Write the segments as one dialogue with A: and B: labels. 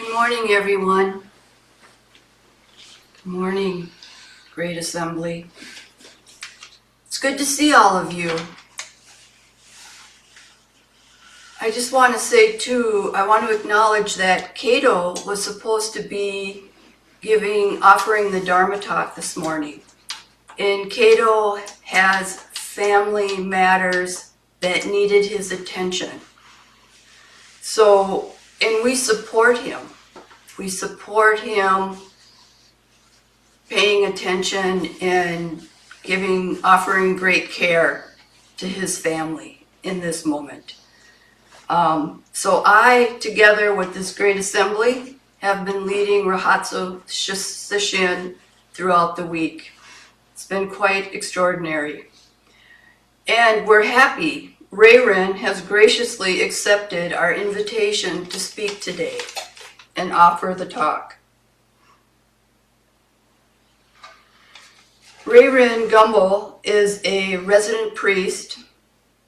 A: Good morning, everyone. Good morning, Great Assembly. It's good to see all of you. I just want to say, too, I want to acknowledge that Cato was supposed to be offering the Dharma talk this morning. And Cato has family matters that needed his attention. So, and we support him. We support him paying attention and offering great care to his family in this moment. So I, together with this great assembly, have been leading Rahatsu Sesshin throughout the week. It's been quite extraordinary. And we're happy Reirin has graciously accepted our invitation to speak today and offer the talk. Reirin Gumbel is a resident priest,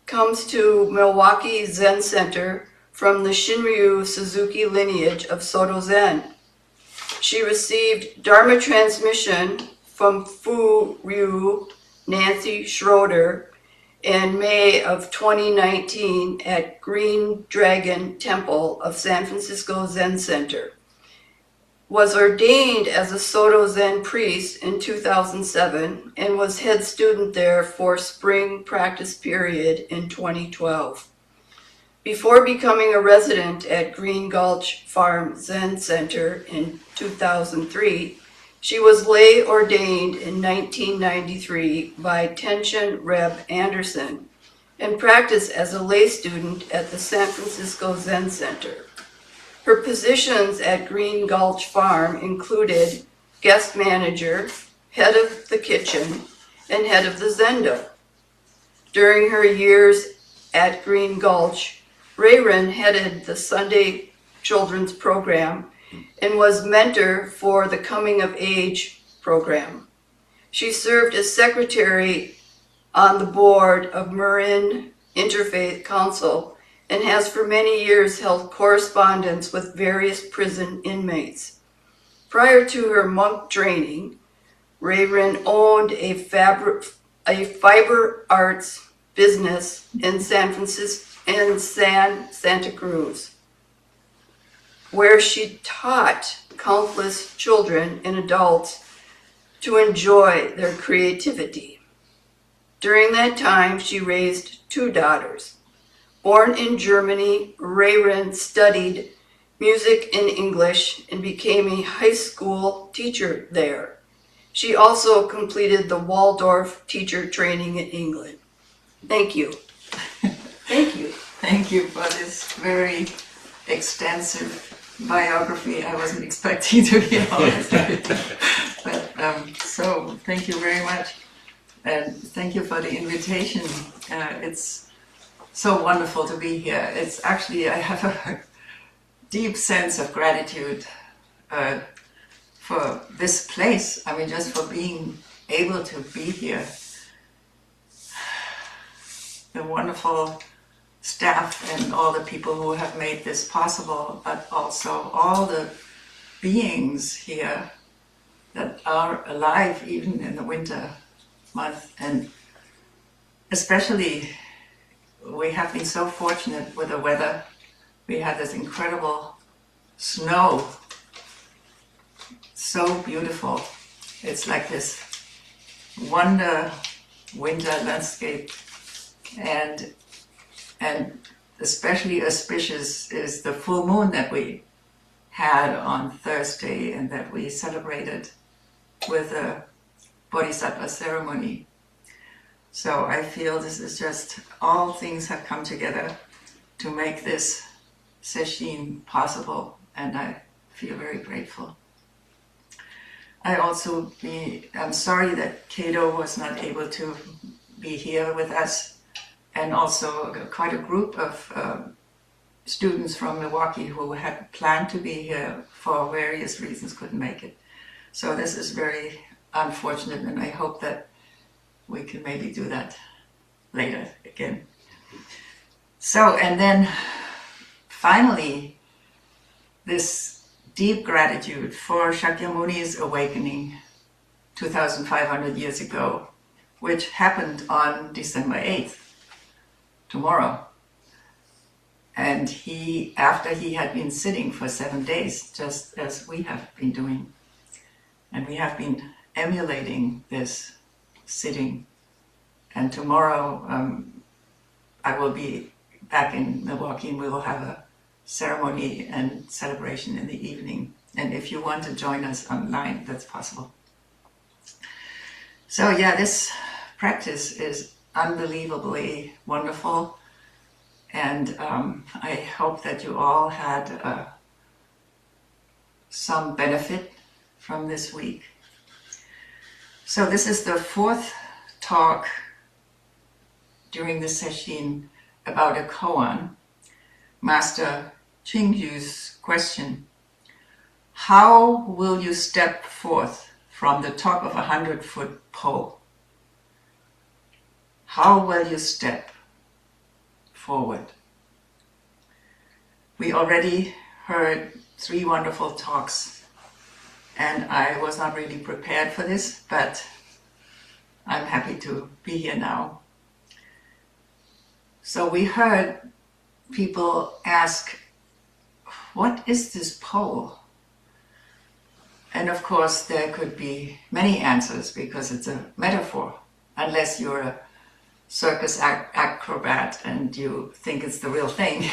A: comes to Milwaukee Zen Center from the Shinryu Suzuki lineage of Soto Zen. She received Dharma Transmission from Furyu Nancy Schroeder in May of 2019 at Green Dragon Temple of San Francisco Zen Center. Was ordained as a Soto Zen Priest in 2007 and was head student there for spring practice period in 2012. Before becoming a resident at Green Gulch Farm Zen Center in 2003, she was lay ordained in 1993 by Tenshin Reb Anderson and practiced as a lay student at the San Francisco Zen Center. Her positions at Green Gulch Farm included guest manager, head of the kitchen, and head of the zendo. During her years at Green Gulch, Reirin headed the Sunday Children's Program and was mentor for the Coming of Age program. She served as secretary on the board of Marin Interfaith Council and has for many years held correspondence with various prison inmates. Prior to her monk training, Reirin owned a fiber arts business in Santa Cruz, where she taught countless children and adults to enjoy their creativity. During that time, she raised 2 daughters. Born in Germany, Reirin studied music and English and became a high school teacher there. She also completed the Waldorf teacher training in England. Thank you. Thank you.
B: Thank you for this very extensive biography. I wasn't expecting to be honest. But so thank you very much. And thank you for the invitation. It's so wonderful to be here. It's actually, I have a deep sense of gratitude for this place. I mean, just for being able to be here. The wonderful staff and all the people who have made this possible, but also all the beings here that are alive even in the winter month. And especially, we have been so fortunate with the weather. We had this incredible snow, so beautiful. It's like this wonder winter landscape, and especially auspicious is the full moon that we had on Thursday and that we celebrated with a Bodhisattva ceremony. So I feel this is just, all things have come together to make this session possible, and I feel very grateful. I'm sorry that Cato was not able to be here with us, and also quite a group of students from Milwaukee who had planned to be here for various reasons couldn't make it. So this is very unfortunate, and I hope that we can maybe do that later again. So, and then finally, this deep gratitude for Shakyamuni's awakening 2,500 years ago, which happened on December 8th, tomorrow. And after he had been sitting for 7 days, just as we have been doing, and we have been emulating this sitting. And tomorrow I will be back in Milwaukee, and we will have a ceremony and celebration in the evening. And if you want to join us online, that's possible. So yeah, this practice is unbelievably wonderful. And I hope that you all had some benefit from this week. So this is the 4th talk during the session about a koan. Master Qingyu's question: how will you step forth from the top of a 100-foot pole? How will you step forward? We already heard 3 wonderful talks, and I was not really prepared for this, but I'm happy to be here now. So we heard people ask, what is this pole? And of course there could be many answers because it's a metaphor, unless you're a circus acrobat and you think it's the real thing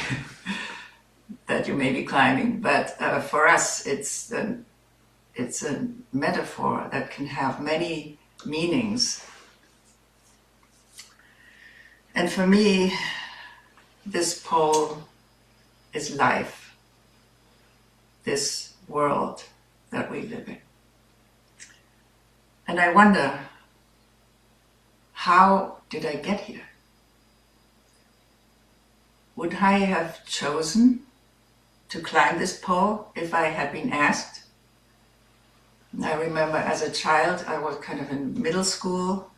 B: that you may be climbing. But for us it's a metaphor that can have many meanings. And for me, this pole is life, this world that we live in. And I wonder, how did I get here? Would I have chosen to climb this pole if I had been asked? And I remember as a child, I was kind of in middle school,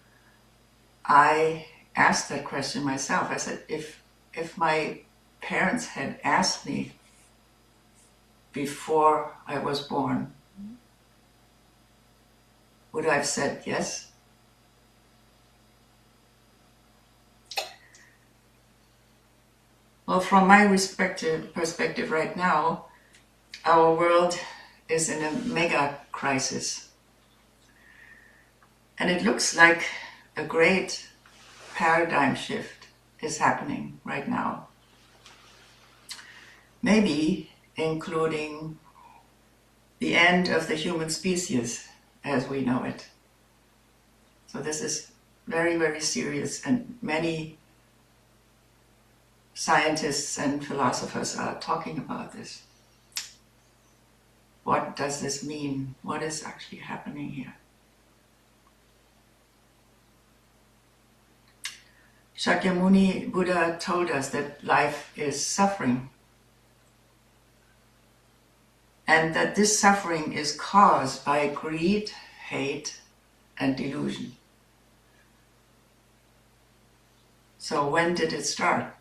B: I asked that question myself. I said, if my parents had asked me before I was born, would I have said yes? Well, from my perspective right now, our world is in a mega crisis. And it looks like a great paradigm shift is happening right now. Maybe including the end of the human species as we know it. So this is very, very serious, and many scientists and philosophers are talking about this. What does this mean? What is actually happening here? Shakyamuni Buddha told us that life is suffering, and that this suffering is caused by greed, hate, and delusion. So when did it start?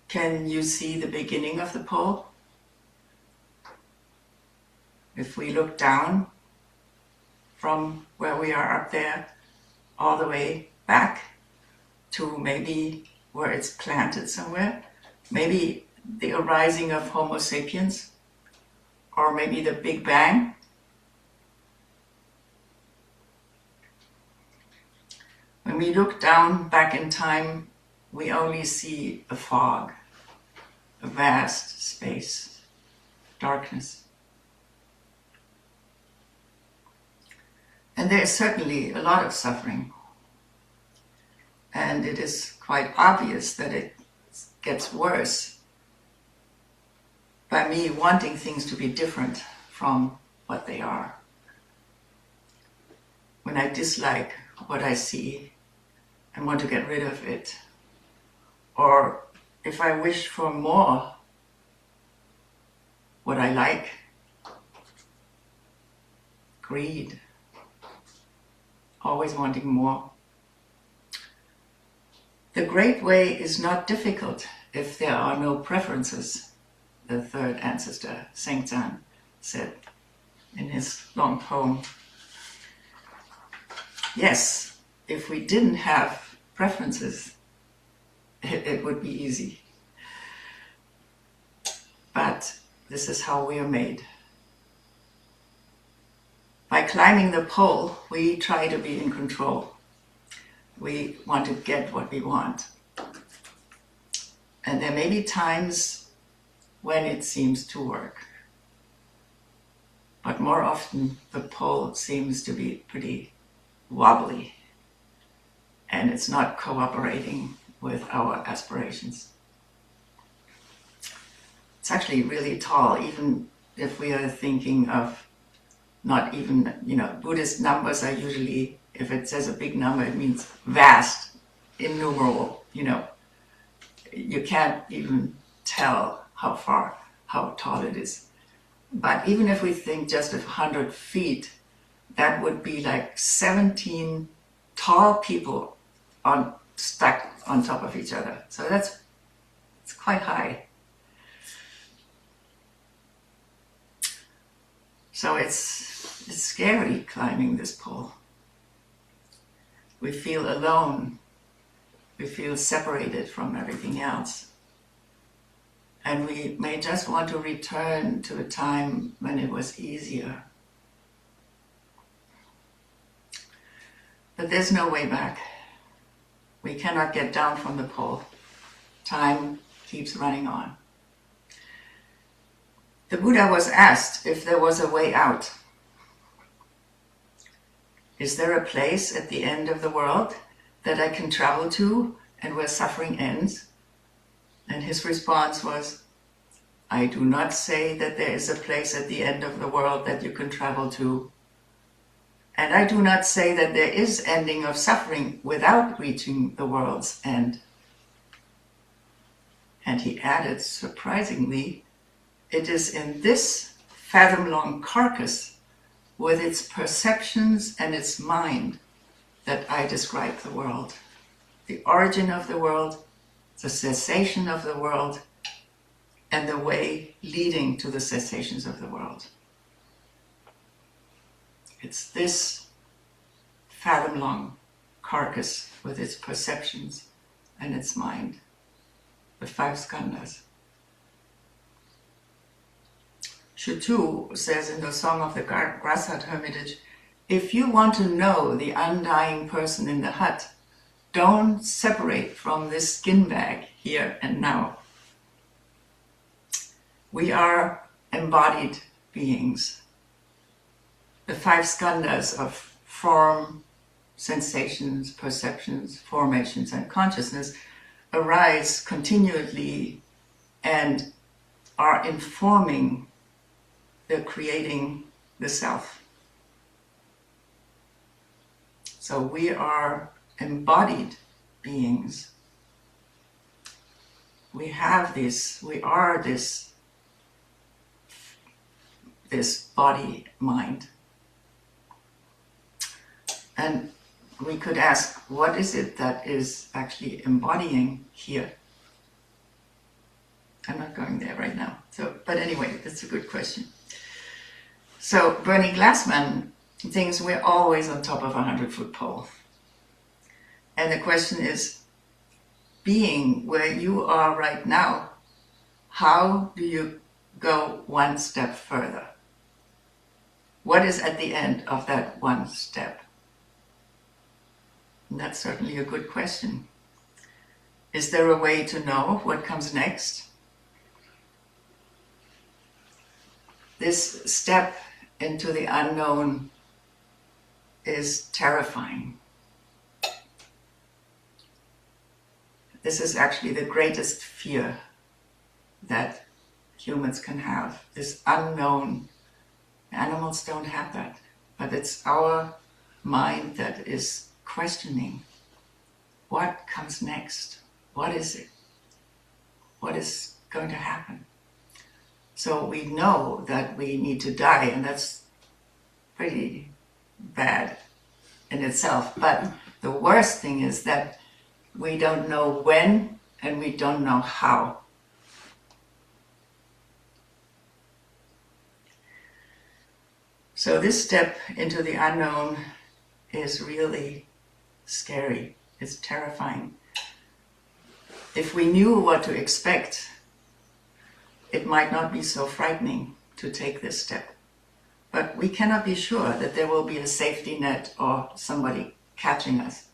B: Can you see the beginning of the pole? If we look down from where we are up there, all the way back to maybe where it's planted somewhere, maybe the arising of Homo sapiens, or maybe the Big Bang. When we look down back in time, we only see a fog, a vast space, darkness. And there is certainly a lot of suffering. And it is quite obvious that it gets worse by me wanting things to be different from what they are. When I dislike what I see and want to get rid of it, or if I wish for more what I like, greed, always wanting more. The great way is not difficult if there are no preferences. the third ancestor, Sengzan, said in his long poem. Yes, if we didn't have preferences, it would be easy. But this is how we are made. By climbing the pole, we try to be in control. We want to get what we want. And there may be times when it seems to work. But more often, the pole seems to be pretty wobbly, and it's not cooperating with our aspirations. It's actually really tall, even if we are thinking of not even, Buddhist numbers are usually, if it says a big number, it means vast, innumerable, You can't even tell how tall it is. But even if we think just of 100 feet, that would be like 17 tall people stuck on top of each other. So it's quite high. So it's scary climbing this pole. We feel alone. We feel separated from everything else. And we may just want to return to a time when it was easier. But there's no way back. We cannot get down from the pole. Time keeps running on. The Buddha was asked if there was a way out. Is there a place at the end of the world that I can travel to and where suffering ends? And his response was, I do not say that there is a place at the end of the world that you can travel to. And I do not say that there is ending of suffering without reaching the world's end. And he added, surprisingly, it is in this fathom-long carcass with its perceptions and its mind that I describe the world. The origin of the world, the cessation of the world, and the way leading to the cessations of the world. It's this fathom-long carcass with its perceptions and its mind, the 5 skandhas. Shutu says in the Song of the Grass Hut Hermitage, if you want to know the undying person in the hut, don't separate from this skin bag here and now. We are embodied beings. The 5 skandhas of form, sensations, perceptions, formations, and consciousness arise continually and are informing the creating the self. So we are embodied beings. We have this, we are this body, mind. And we could ask, what is it that is actually embodying here? I'm not going there right now. But anyway, that's a good question. So Bernie Glassman thinks we're always on top of a 100-foot pole. And the question is, being where you are right now, how do you go one step further? What is at the end of that one step? And that's certainly a good question. Is there a way to know what comes next? This step into the unknown is terrifying. This is actually the greatest fear that humans can have, this unknown. Animals don't have that, but it's our mind that is questioning what comes next. What is it? What is going to happen? So we know that we need to die, and that's pretty bad in itself. But the worst thing is that we don't know when and we don't know how. So this step into the unknown is really scary. It's terrifying. If we knew what to expect, it might not be so frightening to take this step. But we cannot be sure that there will be a safety net or somebody catching us.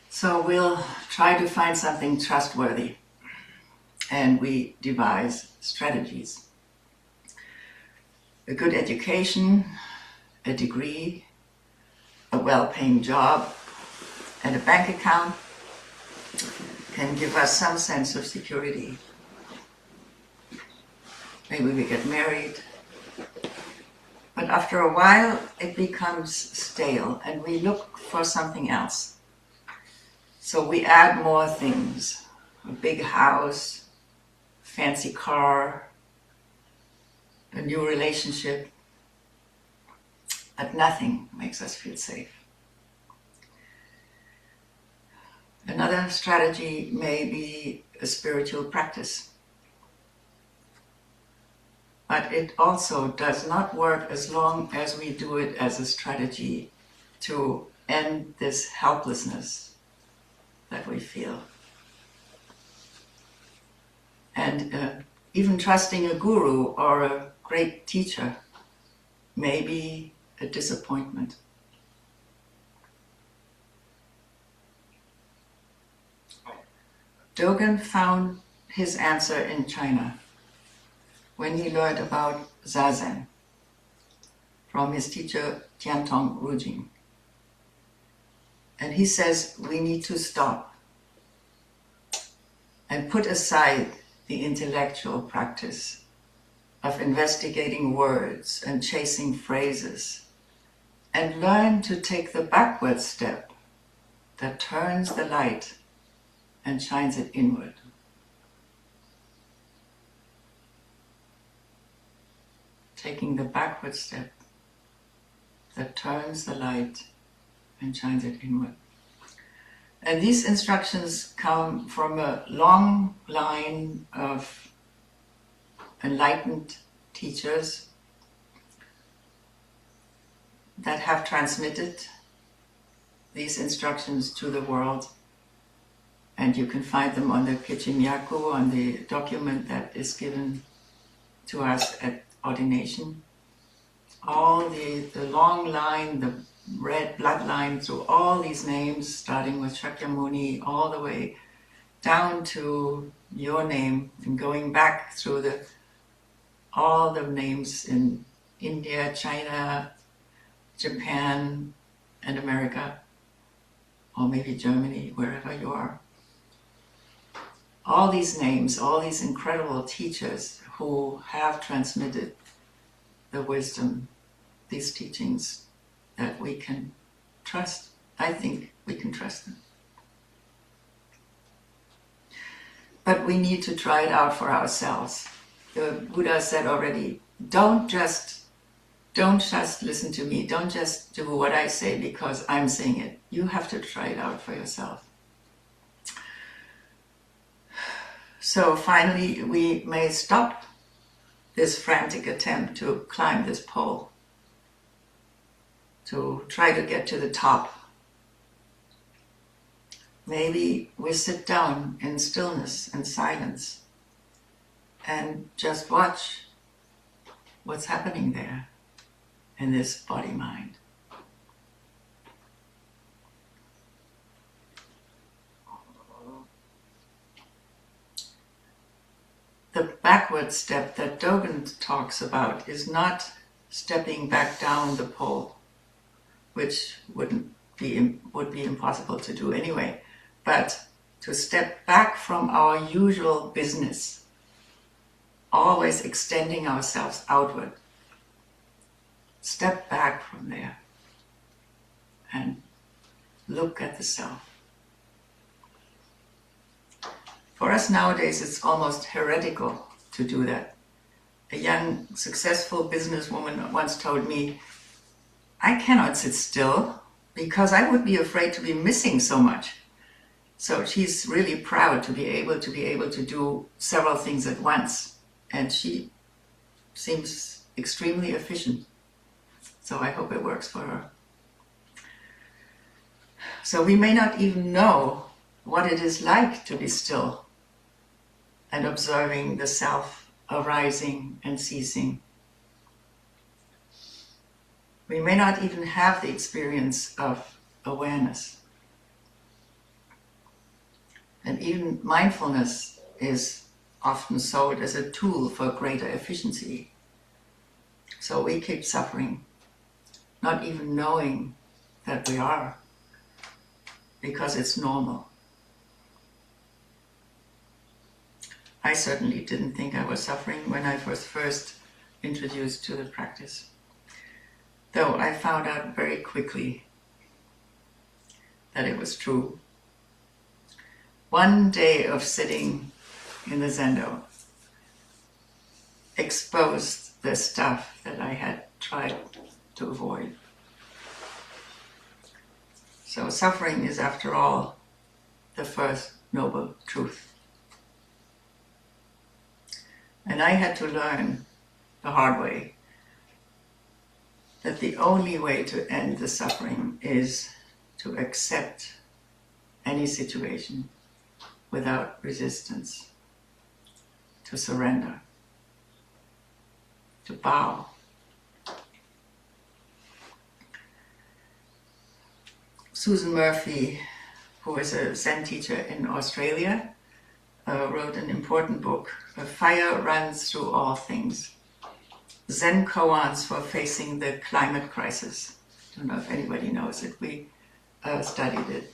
B: So we'll try to find something trustworthy, and we devise strategies. A good education, a degree, a well-paying job, and a bank account can give us some sense of security. Maybe we get married, but after a while it becomes stale and we look for something else. So we add more things, a big house, fancy car, a new relationship, but nothing makes us feel safe. Another strategy may be a spiritual practice, but it also does not work as long as we do it as a strategy to end this helplessness that we feel. And even trusting a guru or a great teacher may be a disappointment. Dogen found his answer in China when he learned about Zazen from his teacher Tiantong Rujing. And he says we need to stop and put aside the intellectual practice of investigating words and chasing phrases and learn to take the backward step that turns the light and shines it inward. Taking the backward step that turns the light and shines it inward. And these instructions come from a long line of enlightened teachers that have transmitted these instructions to the world. And you can find them on the Kichimyaku, on the document that is given to us at ordination. All the long line, the red bloodline through all these names, starting with Shakyamuni all the way down to your name and going back through all the names in India, China, Japan, and America, or maybe Germany, wherever you are. All these names, all these incredible teachers who have transmitted the wisdom, these teachings that we can trust. I think we can trust them. But we need to try it out for ourselves. The Buddha said already, don't just listen to me, don't just do what I say because I'm saying it. You have to try it out for yourself. So finally, we may stop this frantic attempt to climb this pole, to try to get to the top. Maybe we sit down in stillness and silence and just watch what's happening there in this body-mind. The backward step that Dogen talks about is not stepping back down the pole, which would be impossible to do anyway, but to step back from our usual business, always extending ourselves outward. Step back from there and look at the self. For us nowadays, it's almost heretical to do that. a young, successful businesswoman once told me, I cannot sit still because I would be afraid to be missing so much. So she's really proud to be able to do several things at once. And she seems extremely efficient. So I hope it works for her. So we may not even know what it is like to be still and observing the self arising and ceasing. We may not even have the experience of awareness. And even mindfulness is often sold as a tool for greater efficiency. So we keep suffering, not even knowing that we are, because it's normal. I certainly didn't think I was suffering when I was first introduced to the practice, though I found out very quickly that it was true. One day of sitting in the Zendo exposed the stuff that I had tried to avoid. So suffering is, after all, the first noble truth. And I had to learn the hard way that the only way to end the suffering is to accept any situation without resistance, to surrender, to bow. Susan Murphy, who is a Zen teacher in Australia, wrote an important book, A Fire Runs Through All Things, Zen koans for facing the climate crisis. I don't know if anybody knows it. We studied it.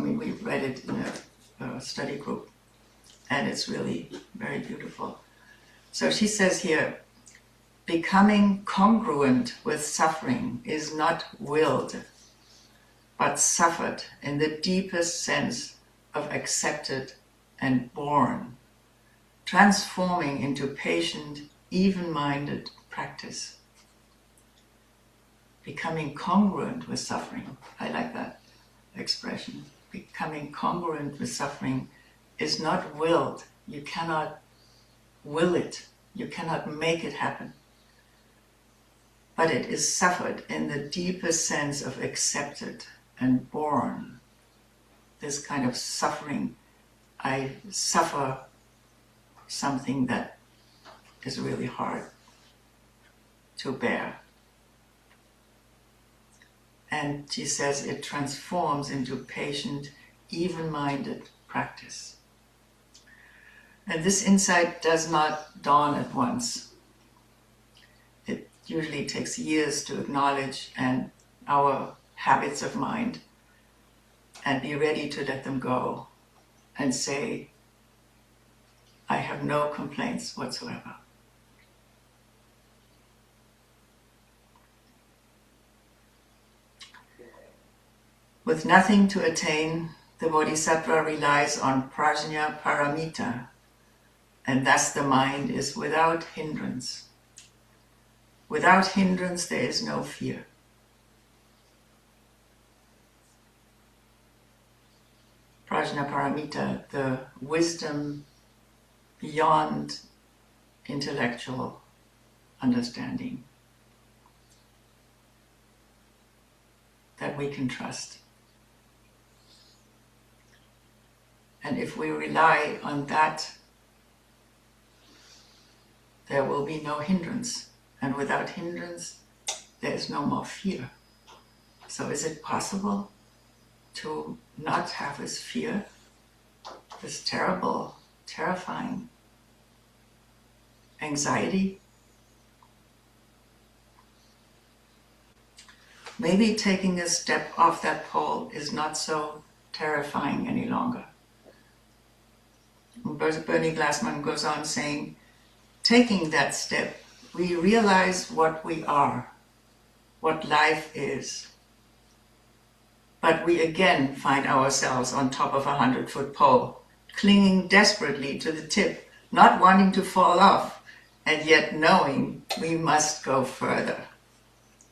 B: We read it in a study group, and it's really very beautiful. So she says here, becoming congruent with suffering is not willed, but suffered in the deepest sense of accepted and born, transforming into patient, even-minded practice. Becoming congruent with suffering. I like that expression. Becoming congruent with suffering is not willed. You cannot will it. You cannot make it happen. But it is suffered in the deepest sense of accepted and born. This kind of suffering, I suffer something that is really hard to bear. And she says it transforms into patient, even-minded practice. And this insight does not dawn at once. It usually takes years to acknowledge and our habits of mind and be ready to let them go and say, I have no complaints whatsoever. With nothing to attain, the Bodhisattva relies on prajna paramita, and thus the mind is without hindrance. Without hindrance, there is no fear. Prajna paramita, the wisdom beyond intellectual understanding that we can trust. And if we rely on that, there will be no hindrance. And without hindrance, there is no more fear. So is it possible to not have this fear, this terrible, terrifying anxiety? Maybe taking a step off that pole is not so terrifying any longer. Bernie Glassman goes on saying, taking that step, we realize what we are, what life is. But we again find ourselves on top of a 100-foot pole, clinging desperately to the tip, not wanting to fall off, and yet knowing we must go further.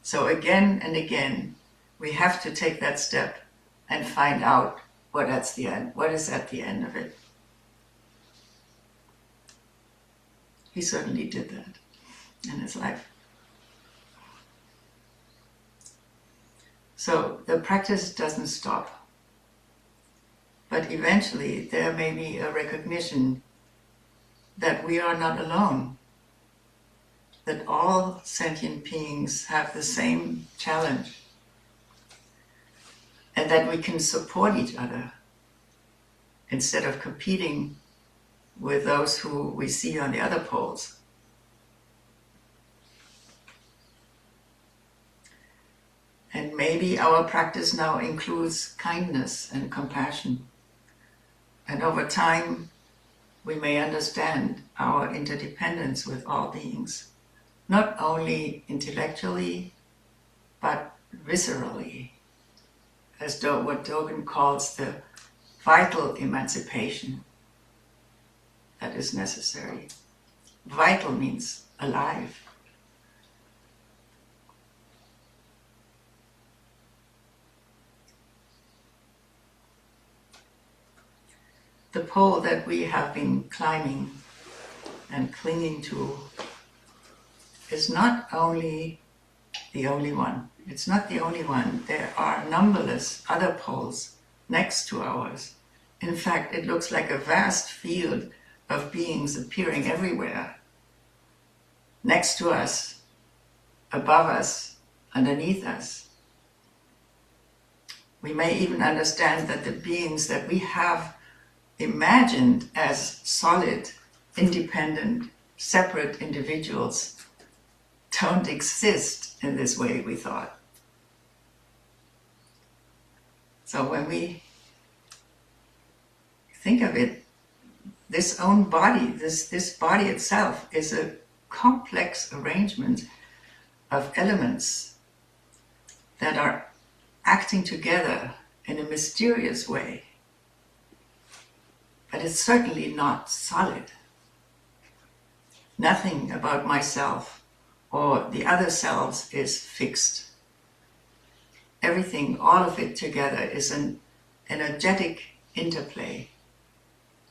B: So again and again, we have to take that step and find out what is at the end of it. He certainly did that in his life. So the practice doesn't stop. But eventually there may be a recognition that we are not alone, that all sentient beings have the same challenge, and that we can support each other instead of competing with those who we see on the other poles. And maybe our practice now includes kindness and compassion. And over time, we may understand our interdependence with all beings, not only intellectually, but viscerally, as though what Dogen calls the vital emancipation that is necessary. Vital means alive. The pole that we have been climbing and clinging to is not only the only one. It's not the only one. There are numberless other poles next to ours. In fact, it looks like a vast field of beings appearing everywhere. Next to us, above us, underneath us. We may even understand that the beings that we have imagined as solid, independent, separate individuals don't exist in this way we thought. So when we think of it, this own body, this body itself is a complex arrangement of elements that are acting together in a mysterious way. But it's certainly not solid. Nothing about myself or the other selves is fixed. Everything, all of it together, is an energetic interplay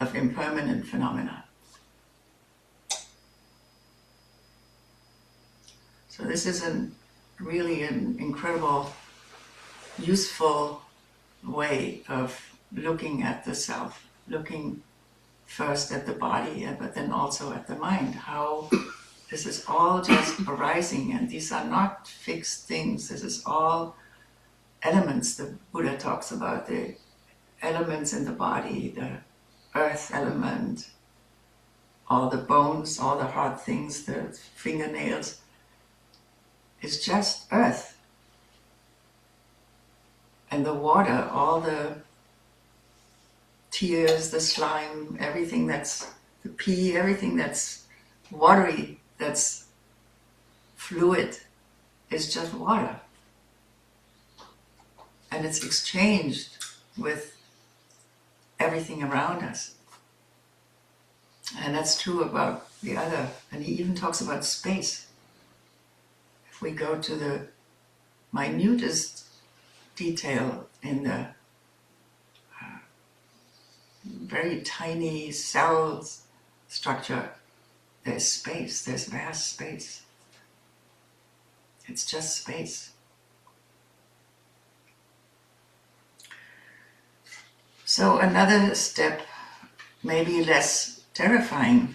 B: of impermanent phenomena. So this is really an incredible, useful way of looking at the self, looking first at the body, but then also at the mind, how this is all just arising, and these are not fixed things. This is all elements. The Buddha talks about the elements in the body, the earth element, all the bones, all the hard things, the fingernails. It's just earth. And the water, all the tears, the slime, everything that's the pee, everything that's watery, that's fluid, is just water. And it's exchanged with everything around us. And that's true about the other. And he even talks about space. If we go to the minutest detail in the very tiny cell structure, there's space, there's vast space. It's just space. So another step, maybe less terrifying,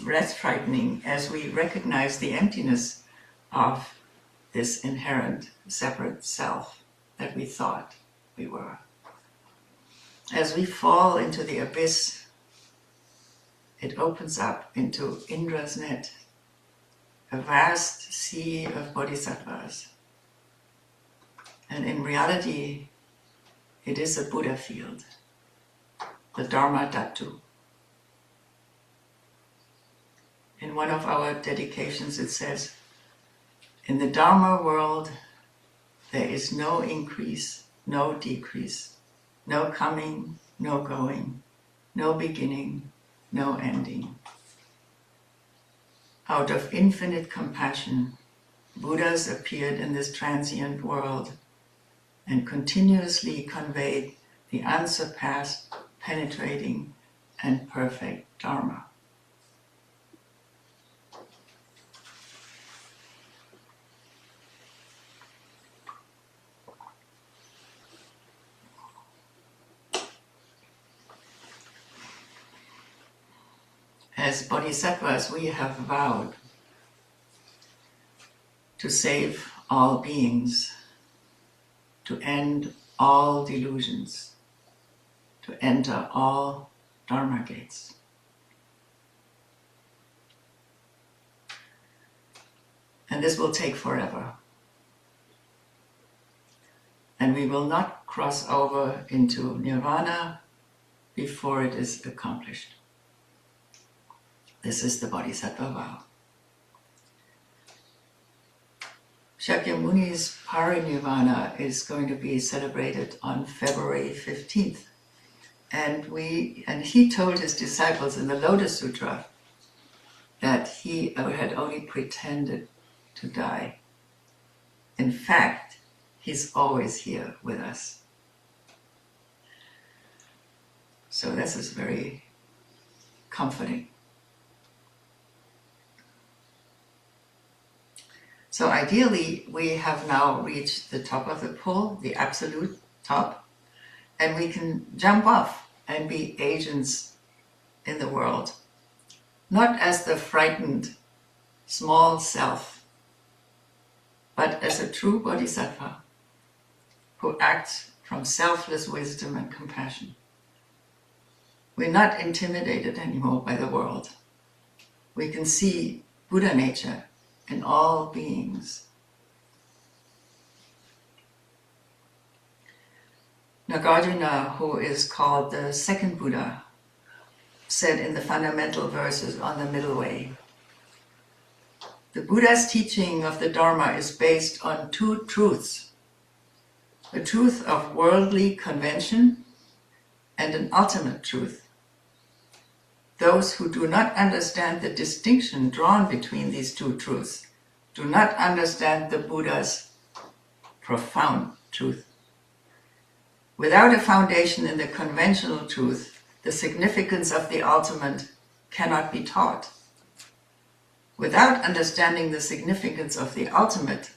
B: less frightening, as we recognize the emptiness of this inherent separate self that we thought we were. As we fall into the abyss, it opens up into Indra's net, a vast sea of bodhisattvas. And in reality, it is a Buddha field, the Dharma Dhatu. In one of our dedications it says, in the Dharma world, there is no increase, no decrease, no coming, no going, no beginning, no ending. Out of infinite compassion, Buddhas appeared in this transient world and continuously conveyed the unsurpassed, penetrating, and perfect Dharma. As bodhisattvas, we have vowed to save all beings, to end all delusions, to enter all Dharma gates. And this will take forever. And we will not cross over into nirvana before it is accomplished. This is the Bodhisattva vow. Shakyamuni's parinirvana is going to be celebrated on February 15th. And he told his disciples in the Lotus Sutra that he had only pretended to die. In fact, he's always here with us. So this is very comforting. So ideally, we have now reached the top of the pole, the absolute top, and we can jump off and be agents in the world, not as the frightened small self, but as a true bodhisattva who acts from selfless wisdom and compassion. We're not intimidated anymore by the world. We can see Buddha nature in all beings. Nagarjuna, who is called the second Buddha, said in the fundamental verses on the middle way, the Buddha's teaching of the Dharma is based on two truths, the truth of worldly convention and an ultimate truth. Those who do not understand the distinction drawn between these two truths do not understand the Buddha's profound truth. Without a foundation in the conventional truth, the significance of the ultimate cannot be taught. Without understanding the significance of the ultimate,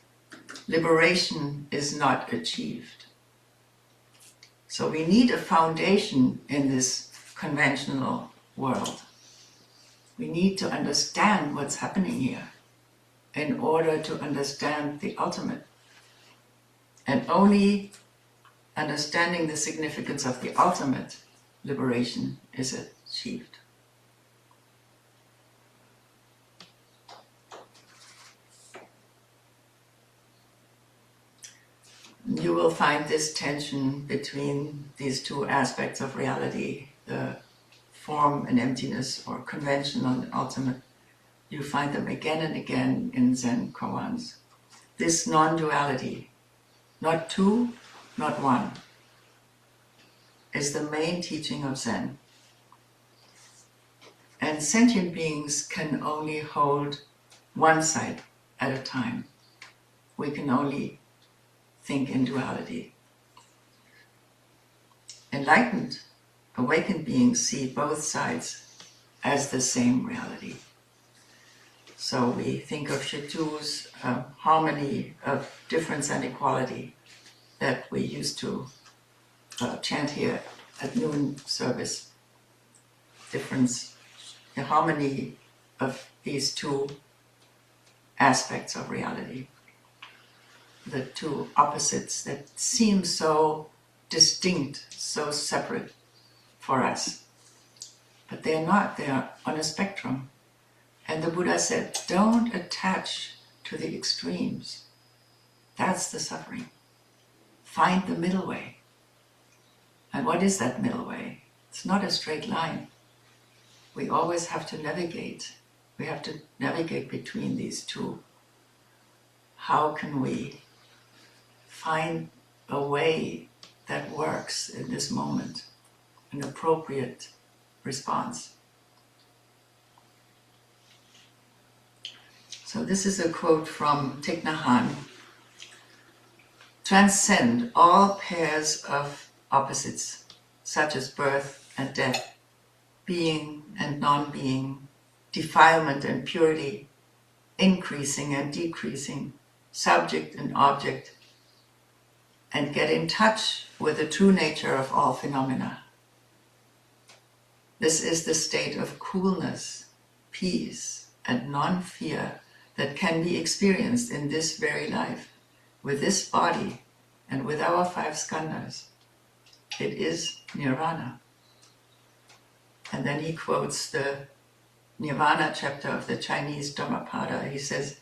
B: liberation is not achieved. So we need a foundation in this conventional world. We need to understand what's happening here in order to understand the ultimate. And only understanding the significance of the ultimate, liberation is achieved. You will find this tension between these two aspects of reality, the form and emptiness, or conventional and ultimate. You find them again and again in Zen koans. This non-duality, not two, not one, is the main teaching of Zen. And sentient beings can only hold one side at a time. We can only think in duality. Enlightened, awakened beings see both sides as the same reality. So we think of Shitu's harmony of difference and equality that we used to chant here at noon service. Difference, the harmony of these two aspects of reality. The two opposites that seem so distinct, so separate for us. But they're not, they are on a spectrum. And the Buddha said, don't attach to the extremes. That's the suffering. Find the middle way. And what is that middle way? It's not a straight line. We always have to navigate. We have to navigate between these two. How can we find a way that works in this moment, an appropriate response? So this is a quote from Thich Nhat Hanh. Transcend all pairs of opposites, such as birth and death, being and non-being, defilement and purity, increasing and decreasing, subject and object, and get in touch with the true nature of all phenomena. This is the state of coolness, peace, and non-fear that can be experienced in this very life, with this body and with our 5 skandhas. It is nirvana. And then he quotes the Nirvana chapter of the Chinese Dhammapada. He says,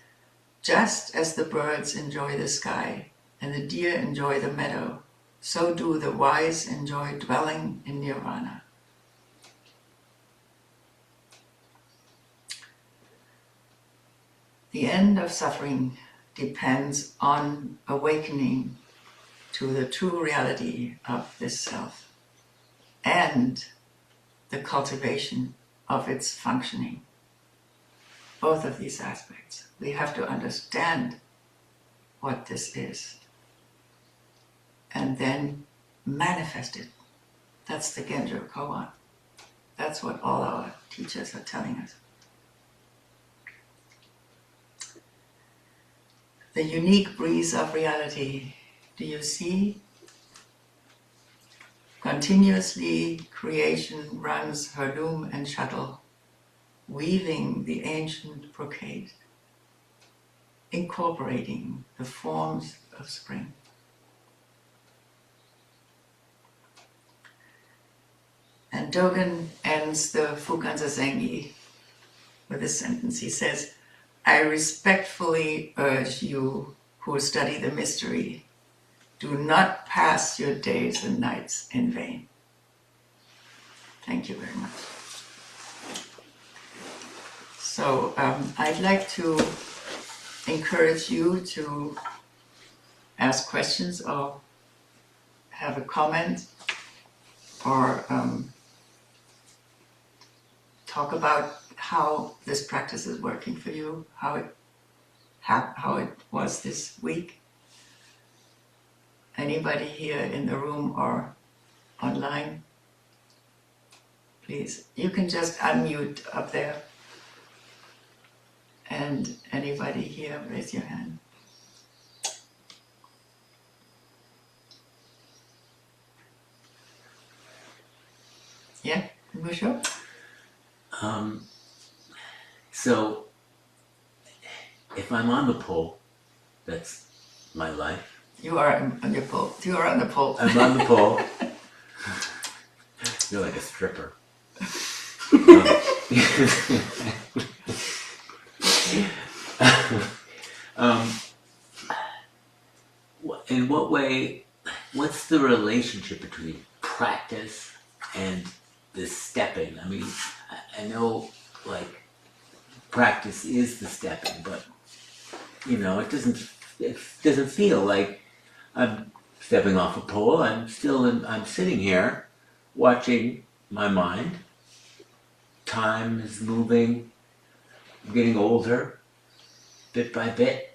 B: just as the birds enjoy the sky and the deer enjoy the meadow, so do the wise enjoy dwelling in nirvana. The end of suffering depends on awakening to the true reality of this self and the cultivation of its functioning. Both of these aspects. We have to understand what this is and then manifest it. That's the Genjo Koan. That's what all our teachers are telling us. The unique breeze of reality. Do you see? Continuously creation runs her loom and shuttle, weaving the ancient brocade, incorporating the forms of spring. And Dogen ends the Fukan Zazengi with a sentence. He says, I respectfully urge you who study the mystery, do not pass your days and nights in vain. Thank you very much. So I'd like to encourage you to ask questions or have a comment or talk about how this practice is working for you, how it was this week. Anybody here in the room or online? Please, you can just unmute up there. And anybody here, raise your hand. Yeah, Musho?
C: So, if I'm on the pole, that's my life.
B: You are on your pole. You are on the pole.
C: I'm on the pole. You're like a stripper. In what way, what's the relationship between practice and this stepping? I mean, I know, like, practice is the stepping, but, you know, it doesn't feel like I'm stepping off a pole. I'm sitting here watching my mind. Time is moving. I'm getting older, bit by bit.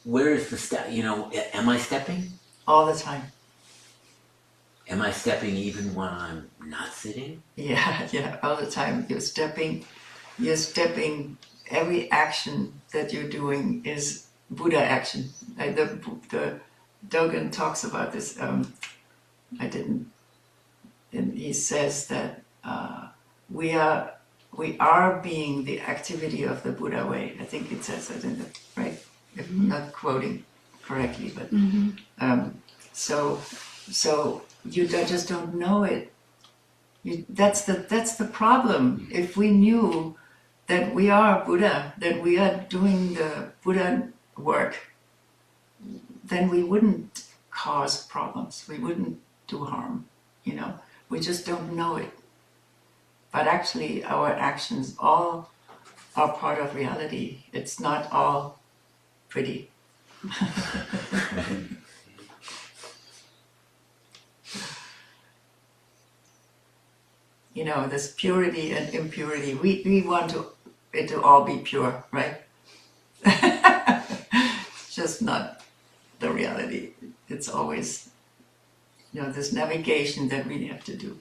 C: Where is the step? You know, am I stepping?
B: All the time.
C: Am I stepping even when I'm not sitting?
B: Yeah, all the time. You're stepping. Every action that you're doing is Buddha action. Like the Dogen talks about this. And he says that we are being the activity of the Buddha way. I think it says that in it, right? If I'm not quoting correctly, but so you just don't know it. That's the problem. If we knew that we are Buddha, that we are doing the Buddha work, then we wouldn't cause problems. We wouldn't do harm. You know, we just don't know it. But actually, our actions all are part of reality. It's not all pretty. this purity and impurity. We want it to all be pure, right? It's just not the reality. It's always, this navigation that we have to do.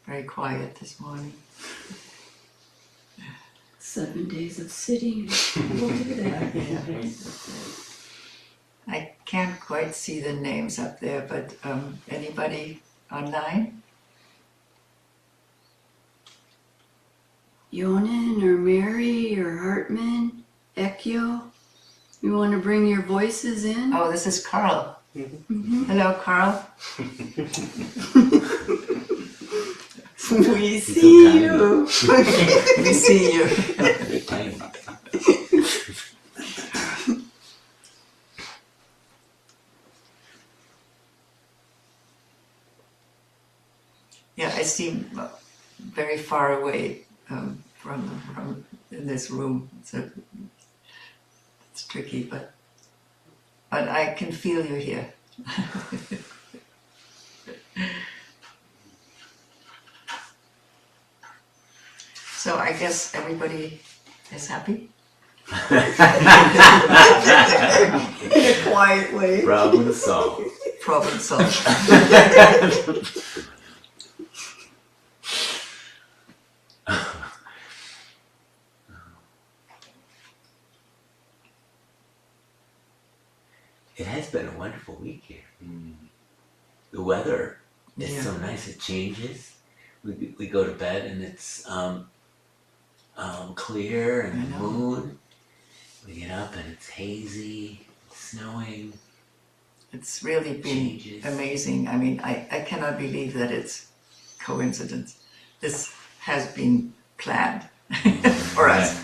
B: Very quiet this morning.
A: 7 days of sitting. Look at that.
B: Yeah. I can't quite see the names up there, but anybody online?
A: Yonan or Mary or Hartman, Ekyo, you want to bring your voices in?
B: Oh, this is Carl.
A: Mm-hmm.
B: Hello, Carl.
A: We see you.
B: We see you. Yeah, I seem very far away from in this room, so it's tricky, but I can feel you here. So I guess everybody is happy?
A: In a quiet way.
C: Problem solved.
B: Problem solved.
C: It has been a wonderful week here. The weather is so nice. It changes. We go to bed and it's clear and the moon. We get up and it's hazy, it's snowing.
B: It's really been amazing. I mean, I cannot believe that it's coincidence. This has been planned for us.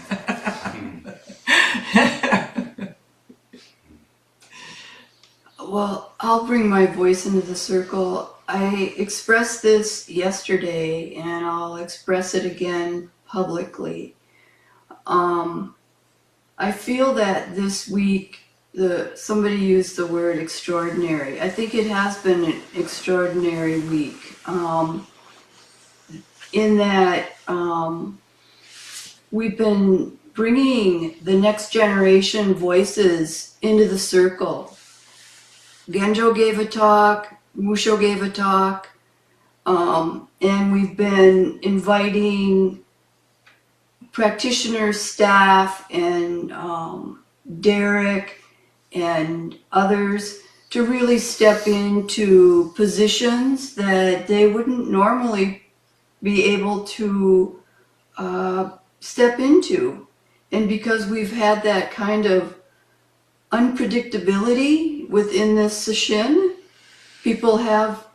A: Well, I'll bring my voice into the circle. I expressed this yesterday and I'll express it again publicly. I feel that this week, somebody used the word extraordinary. I think it has been an extraordinary week in that we've been bringing the next generation voices into the circle. Genjo gave a talk, Musho gave a talk, and we've been inviting practitioners, staff, and Derek and others to really step into positions that they wouldn't normally be able to step into. And because we've had that kind of unpredictability within this sesshin, people have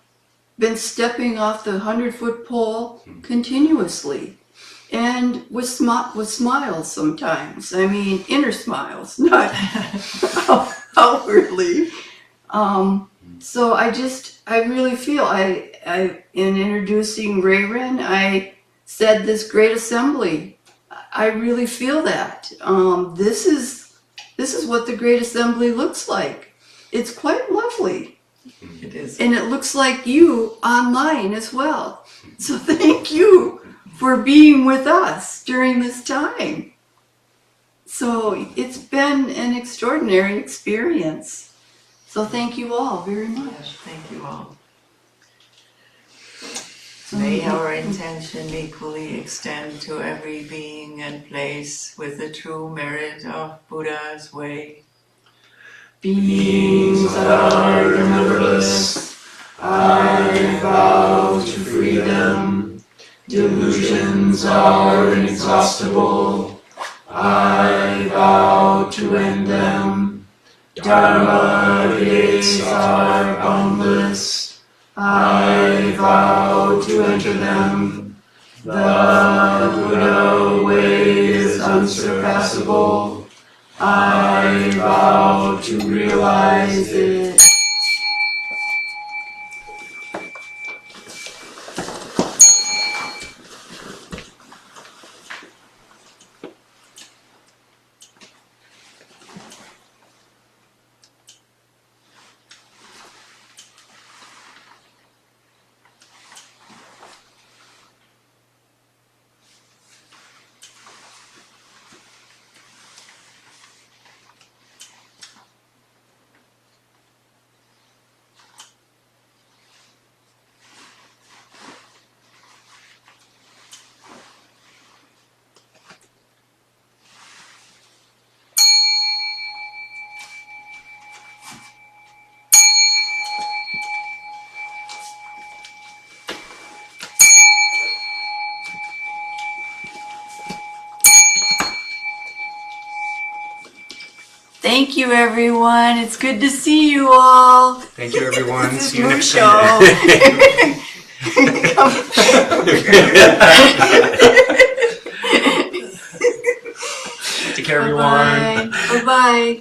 A: been stepping off the 100-foot pole continuously. And with smiles sometimes. I mean, inner smiles, not outwardly. So I really feel, in introducing Reirin, I said this great assembly. I really feel that. This is what the great assembly looks like. It's quite lovely.
B: It is.
A: And it looks like you online as well. So thank you for being with us during this time. So it's been an extraordinary experience. So thank you all very much.
B: Yes, thank you all. May our intention equally extend to every being and place with the true merit of Buddha's way.
A: Beings are numberless. I vow to freedom. Delusions are inexhaustible. I vow to end them. Dharma gates are boundless. I vow to enter them. The Buddha way is unsurpassable. I vow to realize it. Thank you, everyone. It's good to see you all.
D: Thank you, everyone.
A: This is
D: See you
A: your
D: next
A: show.
D: Take care, everyone.
A: Bye-bye. Bye-bye.